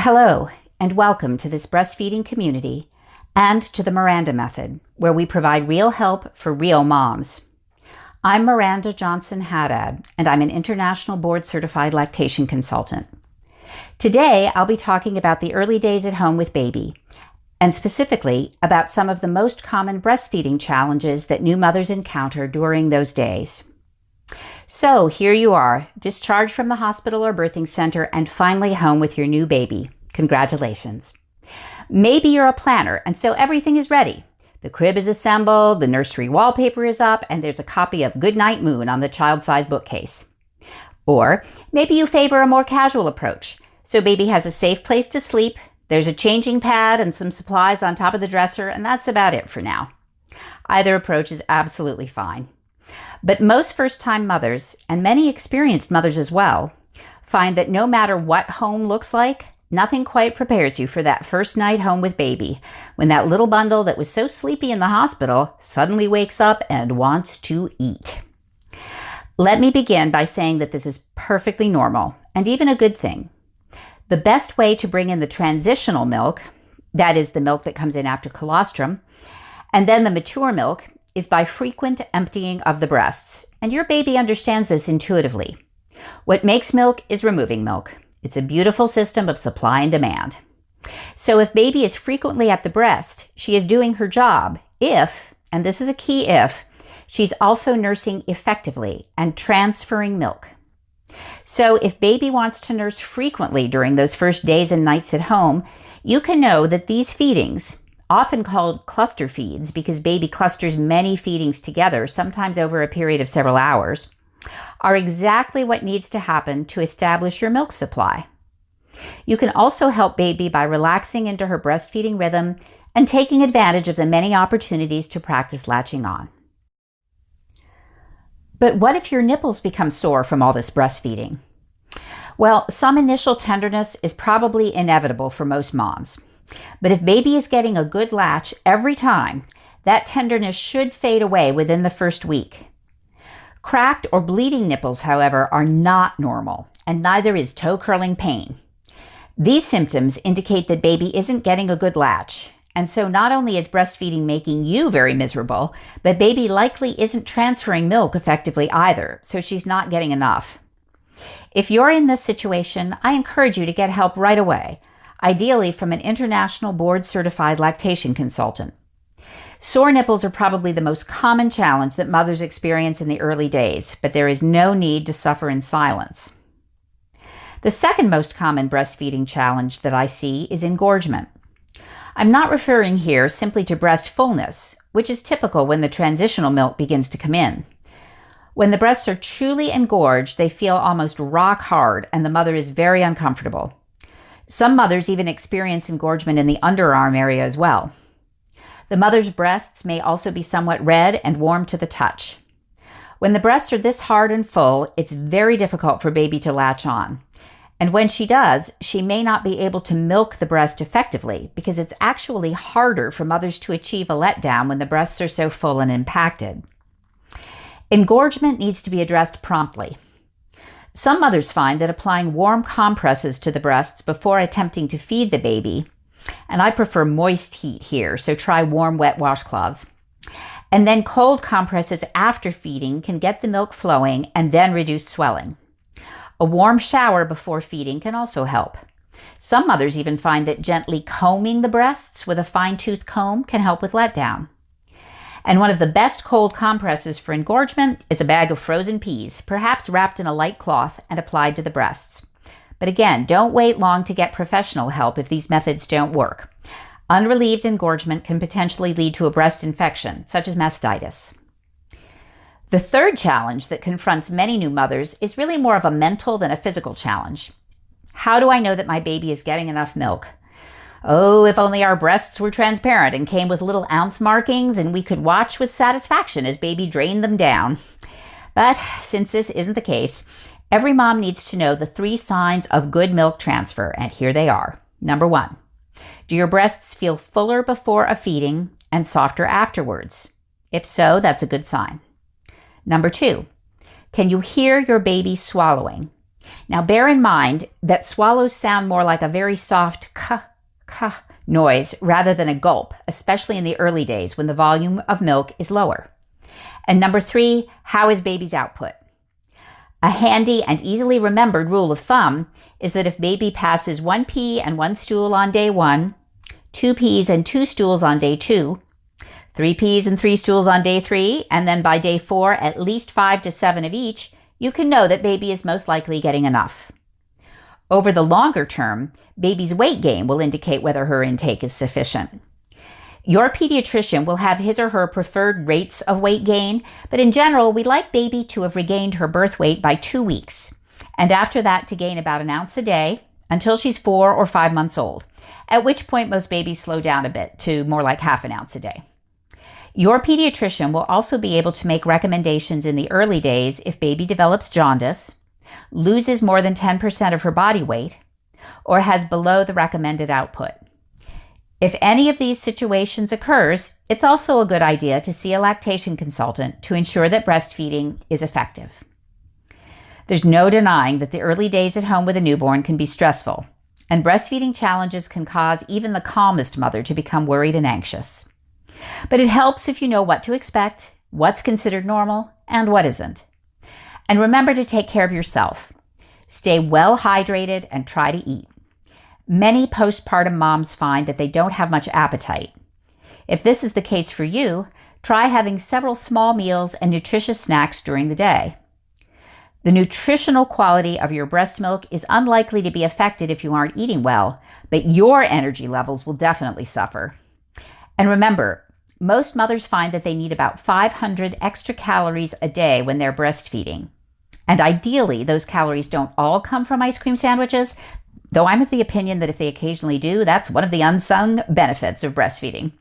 Hello, and welcome to this breastfeeding community and to the Miranda Method, where we provide real help for real moms. I'm Miranda Johnson-Haddad, and I'm an international board-certified lactation consultant. Today, I'll be talking about the early days at home with baby, and specifically about some of the most common breastfeeding challenges that new mothers encounter during those days. So here you are, discharged from the hospital or birthing center and finally home with your new baby. Congratulations. Maybe you're a planner and so everything is ready. The crib is assembled, the nursery wallpaper is up, and there's a copy of Goodnight Moon on the child-size bookcase. Or maybe you favor a more casual approach. So baby has a safe place to sleep, there's a changing pad and some supplies on top of the dresser, and that's about it for now. Either approach is absolutely fine. But most first-time mothers, and many experienced mothers as well, find that no matter what home looks like, nothing quite prepares you for that first night home with baby, when that little bundle that was so sleepy in the hospital suddenly wakes up and wants to eat. Let me begin by saying that this is perfectly normal, and even a good thing. The best way to bring in the transitional milk, that is the milk that comes in after colostrum, and then the mature milk, is by frequent emptying of the breasts, and your baby understands this intuitively. What makes milk is removing milk. It's a beautiful system of supply and demand. So if baby is frequently at the breast, she is doing her job if, and this is a key if, she's also nursing effectively and transferring milk. So if baby wants to nurse frequently during those first days and nights at home, you can know that these feedings, often called cluster feeds because baby clusters many feedings together, sometimes over a period of several hours, are exactly what needs to happen to establish your milk supply. You can also help baby by relaxing into her breastfeeding rhythm and taking advantage of the many opportunities to practice latching on. But what if your nipples become sore from all this breastfeeding? Well, some initial tenderness is probably inevitable for most moms. But if baby is getting a good latch every time, that tenderness should fade away within the first week. Cracked or bleeding nipples, however, are not normal, and neither is toe curling pain. These symptoms indicate that baby isn't getting a good latch, and so not only is breastfeeding making you very miserable, but baby likely isn't transferring milk effectively either, so she's not getting enough. If you're in this situation, I encourage you to get help right away, ideally from an international board-certified lactation consultant. Sore nipples are probably the most common challenge that mothers experience in the early days, but there is no need to suffer in silence. The second most common breastfeeding challenge that I see is engorgement. I'm not referring here simply to breast fullness, which is typical when the transitional milk begins to come in. When the breasts are truly engorged, they feel almost rock hard, and the mother is very uncomfortable. Some mothers even experience engorgement in the underarm area as well. The mother's breasts may also be somewhat red and warm to the touch. When the breasts are this hard and full, it's very difficult for baby to latch on. And when she does, she may not be able to milk the breast effectively because it's actually harder for mothers to achieve a letdown when the breasts are so full and impacted. Engorgement needs to be addressed promptly. Some mothers find that applying warm compresses to the breasts before attempting to feed the baby, and I prefer moist heat here, so try warm, wet washcloths, and then cold compresses after feeding can get the milk flowing and then reduce swelling. A warm shower before feeding can also help. Some mothers even find that gently combing the breasts with a fine-tooth comb can help with letdown. And one of the best cold compresses for engorgement is a bag of frozen peas, perhaps wrapped in a light cloth and applied to the breasts. But again, don't wait long to get professional help if these methods don't work. Unrelieved engorgement can potentially lead to a breast infection, such as mastitis. The third challenge that confronts many new mothers is really more of a mental than a physical challenge. How do I know that my baby is getting enough milk? Oh, if only our breasts were transparent and came with little ounce markings and we could watch with satisfaction as baby drained them down. But since this isn't the case, every mom needs to know the 3 signs of good milk transfer, and here they are. Number 1, do your breasts feel fuller before a feeding and softer afterwards? If so, that's a good sign. Number 2, can you hear your baby swallowing? Now, bear in mind that swallows sound more like a very soft ka noise rather than a gulp, especially in the early days when the volume of milk is lower. And number 3, how is baby's output? A handy and easily remembered rule of thumb is that if baby passes 1 pee and 1 stool on day 1, 2 pees and 2 stools on day 2, 3 pees and 3 stools on day 3, and then by day 4, at least 5 to 7 of each, you can know that baby is most likely getting enough. Over the longer term, baby's weight gain will indicate whether her intake is sufficient. Your pediatrician will have his or her preferred rates of weight gain, but in general, we'd like baby to have regained her birth weight by 2 weeks, and after that to gain about an ounce a day until she's 4 or 5 months old, at which point most babies slow down a bit to more like half an ounce a day. Your pediatrician will also be able to make recommendations in the early days if baby develops jaundice, loses more than 10% of her body weight, or has below the recommended output. If any of these situations occurs, it's also a good idea to see a lactation consultant to ensure that breastfeeding is effective. There's no denying that the early days at home with a newborn can be stressful, and breastfeeding challenges can cause even the calmest mother to become worried and anxious. But it helps if you know what to expect, what's considered normal, and what isn't. And remember to take care of yourself. Stay well hydrated and try to eat. Many postpartum moms find that they don't have much appetite. If this is the case for you, try having several small meals and nutritious snacks during the day. The nutritional quality of your breast milk is unlikely to be affected if you aren't eating well, but your energy levels will definitely suffer. And remember, most mothers find that they need about 500 extra calories a day when they're breastfeeding. And ideally, those calories don't all come from ice cream sandwiches, though I'm of the opinion that if they occasionally do, that's one of the unsung benefits of breastfeeding.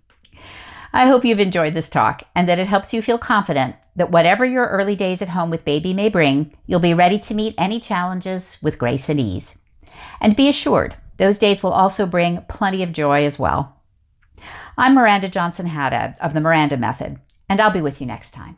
I hope you've enjoyed this talk and that it helps you feel confident that whatever your early days at home with baby may bring, you'll be ready to meet any challenges with grace and ease. And be assured, those days will also bring plenty of joy as well. I'm Miranda Johnson-Haddad of the Miranda Method, and I'll be with you next time.